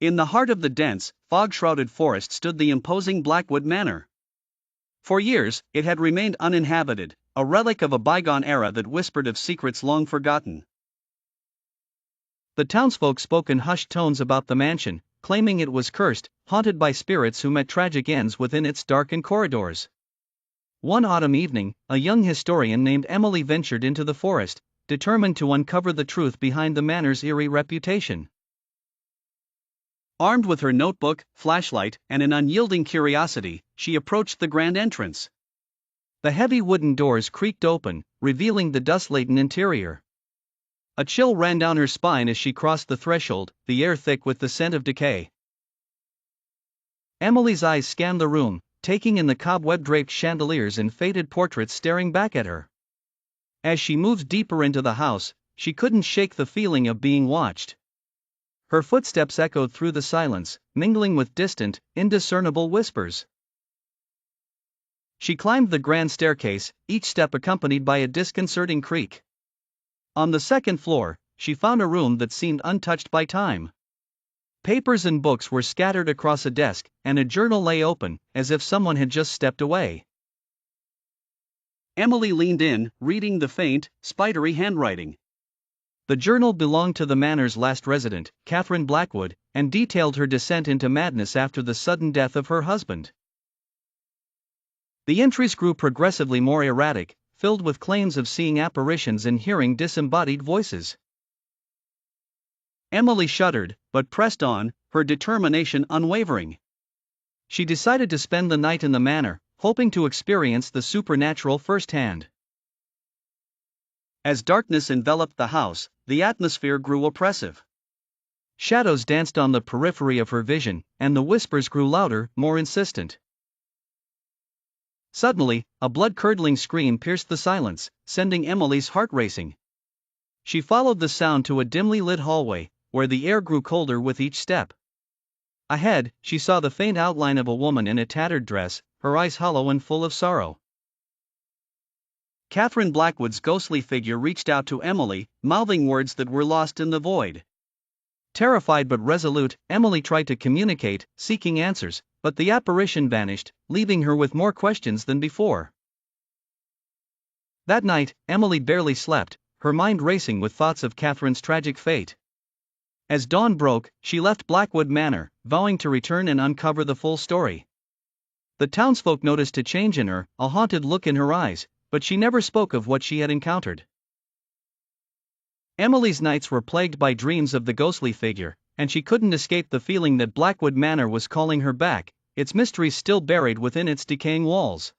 In the heart of the dense, fog-shrouded forest stood the imposing Blackwood Manor. For years, it had remained uninhabited, a relic of a bygone era that whispered of secrets long forgotten. The townsfolk spoke in hushed tones about the mansion, claiming it was cursed, haunted by spirits who met tragic ends within its darkened corridors. One autumn evening, a young historian named Emily ventured into the forest, determined to uncover the truth behind the manor's eerie reputation. Armed with her notebook, flashlight, and an unyielding curiosity, she approached the grand entrance. The heavy wooden doors creaked open, revealing the dust-laden interior. A chill ran down her spine as she crossed the threshold, the air thick with the scent of decay. Emily's eyes scanned the room, taking in the cobweb-draped chandeliers and faded portraits staring back at her. As she moved deeper into the house, she couldn't shake the feeling of being watched. Her footsteps echoed through the silence, mingling with distant, indiscernible whispers. She climbed the grand staircase, each step accompanied by a disconcerting creak. On the second floor, she found a room that seemed untouched by time. Papers and books were scattered across a desk, and a journal lay open, as if someone had just stepped away. Emily leaned in, reading the faint, spidery handwriting. The journal belonged to the manor's last resident, Catherine Blackwood, and detailed her descent into madness after the sudden death of her husband. The entries grew progressively more erratic, filled with claims of seeing apparitions and hearing disembodied voices. Emily shuddered, but pressed on, her determination unwavering. She decided to spend the night in the manor, hoping to experience the supernatural firsthand. As darkness enveloped the house, the atmosphere grew oppressive. Shadows danced on the periphery of her vision, and the whispers grew louder, more insistent. Suddenly, a blood-curdling scream pierced the silence, sending Emily's heart racing. She followed the sound to a dimly lit hallway, where the air grew colder with each step. Ahead, she saw the faint outline of a woman in a tattered dress, her eyes hollow and full of sorrow. Catherine Blackwood's ghostly figure reached out to Emily, mouthing words that were lost in the void. Terrified but resolute, Emily tried to communicate, seeking answers, but the apparition vanished, leaving her with more questions than before. That night, Emily barely slept, her mind racing with thoughts of Catherine's tragic fate. As dawn broke, she left Blackwood Manor, vowing to return and uncover the full story. The townsfolk noticed a change in her, a haunted look in her eyes, but she never spoke of what she had encountered. Emily's nights were plagued by dreams of the ghostly figure, and she couldn't escape the feeling that Blackwood Manor was calling her back, its mysteries still buried within its decaying walls.